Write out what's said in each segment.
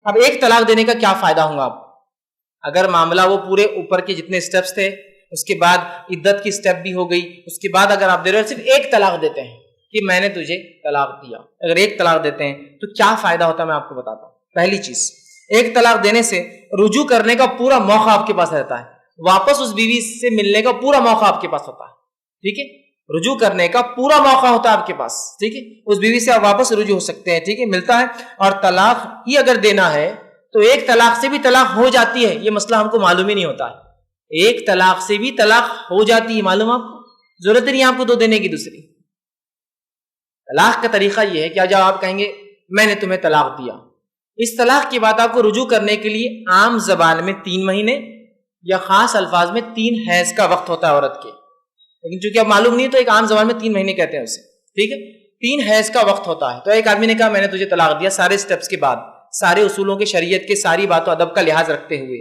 اب ایک طلاق دینے کا کیا فائدہ ہوگا آپ؟ اگر معاملہ وہ پورے اوپر کے جتنے سٹیپس تھے، اس کے بعد عدت کی سٹیپ بھی ہو گئی، اس کے بعد اگر آپ دے رہے ہو صرف ایک طلاق دیتے ہیں کہ میں نے تجھے طلاق دیا، اگر ایک طلاق دیتے ہیں تو کیا فائدہ ہوتا ہے میں آپ کو بتاتا ہوں۔ پہلی چیز، ایک طلاق دینے سے رجوع کرنے کا پورا موقع آپ کے پاس رہتا ہے، واپس اس بیوی سے ملنے کا پورا موقع آپ کے پاس ہوتا ہے، ٹھیک ہے، رجوع کرنے کا پورا موقع ہوتا ہے آپ کے پاس، ٹھیک ہے، اس بیوی سے آپ واپس رجوع ہو سکتے ہیں، ٹھیک ہے، ملتا ہے۔ اور طلاق ہی اگر دینا ہے تو ایک طلاق سے بھی طلاق ہو جاتی ہے، یہ مسئلہ ہم کو معلوم ہی نہیں ہوتا ہے، ایک طلاق سے بھی طلاق ہو جاتی ہے، معلوم آپ کو، ضرورت نہیں آپ کو دو دینے کی دوسری۔ طلاق کا طریقہ یہ ہے کہ جب آپ کہیں گے میں نے تمہیں طلاق دیا، اس طلاق کے بعد آپ کو رجوع کرنے کے لیے عام زبان میں 3 مہینے یا خاص الفاظ میں 3 حیض کا وقت ہوتا ہے عورت کے، لیکن چونکہ اب معلوم نہیں تو ایک عام زبان میں 3 مہینے کہتے ہیں اسے، ٹھیک ہے، 3 حیض کا وقت ہوتا ہے۔ تو ایک آدمی نے کہا میں نے تجھے طلاق دیا، سارے سٹیپس کے بعد، سارے اصولوں کے، شریعت کے، ساری بات و ادب کا لحاظ رکھتے ہوئے،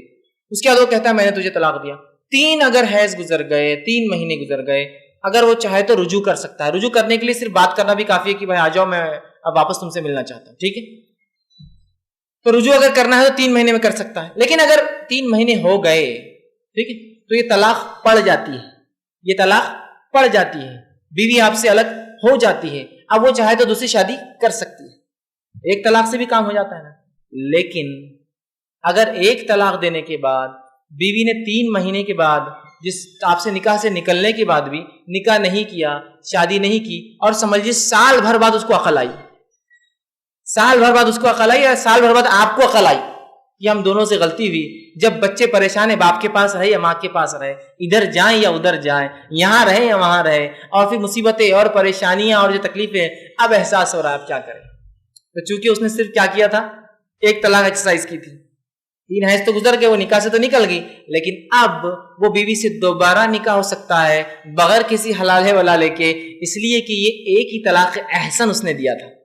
اس کے بعد وہ کہتا ہے میں نے تجھے طلاق دیا۔ 3 اگر حیض گزر گئے، 3 مہینے گزر گئے، اگر وہ چاہے تو رجوع کر سکتا ہے۔ رجوع کرنے کے لیے صرف بات کرنا بھی کافی ہے کہ بھائی آ جاؤ میں اب واپس تم سے ملنا چاہتا ہوں، ٹھیک ہے، تو رجوع اگر کرنا ہے تو 3 مہینے میں کر سکتا ہے۔ لیکن اگر 3 مہینے ہو گئے، ٹھیک ہے، تو یہ طلاق پڑ جاتی ہے، یہ طلاق پڑ جاتی ہے، بیوی آپ سے الگ ہو جاتی ہے، اب وہ چاہے تو دوسری شادی کر سکتی ہے، ایک طلاق سے بھی کام ہو جاتا ہے نا۔ لیکن اگر ایک طلاق دینے کے بعد بیوی نے 3 مہینے کے بعد جس آپ سے نکاح سے نکلنے کے بعد بھی نکاح نہیں کیا، شادی نہیں کی، اور سمجھیے سال بھر بعد اس کو عقل آئی، سال بھر بعد اس کو عقل آئی یا سال بھر بعد آپ کو عقل آئی کہ ہم دونوں سے غلطی ہوئی، جب بچے پریشان ہیں باپ کے پاس رہے یا ماں کے پاس رہے، ادھر جائیں یا ادھر جائیں، یہاں رہے یا وہاں رہے، اور پھر مصیبتیں اور پریشانیاں اور جو تکلیفیں، اب احساس ہو رہا ہے اب کیا کریں۔ تو چونکہ اس نے صرف کیا کیا تھا، ایک طلاق ایکسرسائز کی تھی، 3 حیض تو گزر گئے، وہ نکاح سے تو نکل گئی، لیکن اب وہ بیوی سے دوبارہ نکاح ہو سکتا ہے بغیر کسی حلال ولالے کے، اس لیے کہ یہ ایک ہی طلاق احسن اس نے دیا تھا۔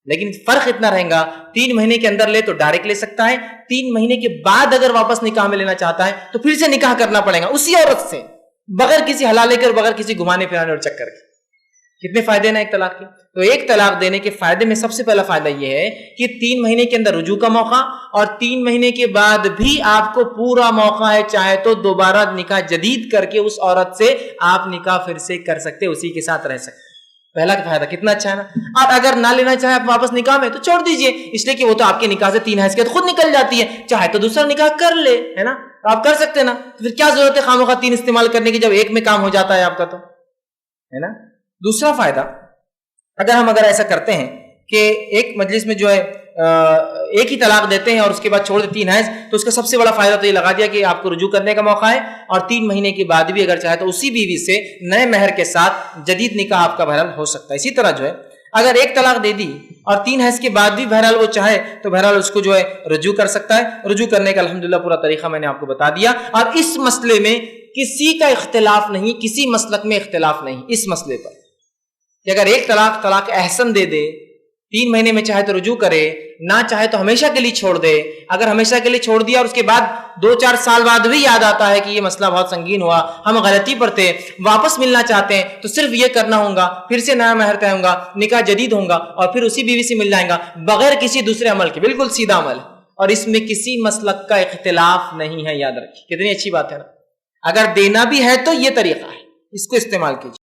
لیکن فرق اتنا رہے گا، 3 مہینے کے اندر لے تو ڈائریکٹ لے سکتا ہے، 3 مہینے کے بعد اگر واپس نکاح میں لینا چاہتا ہے تو پھر سے نکاح کرنا پڑے گا اسی عورت سے، بغیر کسی حلالے کے اور بغیر کسی گھمانے پھرانے اور چکر کے۔ کتنے فائدے نا ایک طلاق کے؟ تو ایک طلاق دینے کے فائدے میں سب سے پہلا فائدہ یہ ہے کہ 3 مہینے کے اندر رجوع کا موقع، اور 3 مہینے کے بعد بھی آپ کو پورا موقع ہے، چاہے تو دوبارہ نکاح جدید کر کے اس عورت سے آپ نکاح پھر سے کر سکتے، اسی کے ساتھ رہ سکتے۔ پہلا فائدہ کتنا اچھا ہے نا۔ اور اگر نہ لینا چاہے آپ واپس نکاح میں تو چھوڑ دیجئے، اس لیے کہ وہ تو آپ کے نکاح سے 3 حیض کے خود نکل جاتی ہے، چاہے تو دوسرا نکاح کر لے، ہے نا، آپ کر سکتے نا، پھر کیا ضرورت ہے خواہ 3 استعمال کرنے کی جب ایک میں کام ہو جاتا ہے آپ کا، تو ہے نا۔ دوسرا فائدہ، اگر ایسا کرتے ہیں کہ ایک مجلس میں جو ہے ایک ہی طلاق دیتے ہیں اور اس کے بعد چھوڑ دے 3 حیض، تو اس کا سب سے بڑا فائدہ تو یہ لگا دیا کہ آپ کو رجوع کرنے کا موقع ہے، اور 3 مہینے کے بعد بھی اگر چاہے تو اسی بیوی سے نئے مہر کے ساتھ جدید نکاح آپ کا بہرحال ہو سکتا ہے۔ اسی طرح جو ہے اگر ایک طلاق دے دی اور 3 حیض کے بعد بھی بہرحال وہ چاہے تو بہرحال اس کو جو ہے رجوع کر سکتا ہے۔ رجوع کرنے کا الحمدللہ پورا طریقہ میں نے آپ کو بتا دیا، اور اس مسئلے میں کسی کا اختلاف نہیں، کسی مسلک میں اختلاف نہیں اس مسئلے پر کہ اگر ایک طلاق احسن دے دے، 3 مہینے میں چاہے تو رجوع کرے، نہ چاہے تو ہمیشہ کے لیے چھوڑ دے۔ اگر ہمیشہ کے لیے چھوڑ دیا اور اس کے بعد 2-4 سال بعد بھی یاد آتا ہے کہ یہ مسئلہ بہت سنگین ہوا، ہم غلطی پر تھے، واپس ملنا چاہتے ہیں، تو صرف یہ کرنا ہوگا، پھر سے نیا مہر طے ہوگا، نکاح جدید ہوگا، اور پھر اسی بیوی سے مل جائیں گا بغیر کسی دوسرے عمل کے، بالکل سیدھا عمل، اور اس میں کسی مسلک کا اختلاف نہیں ہے، یاد رکھیے۔ کتنی اچھی بات ہے نا۔ اگر دینا بھی ہے تو یہ طریقہ ہے، اس کو استعمال کیجیے۔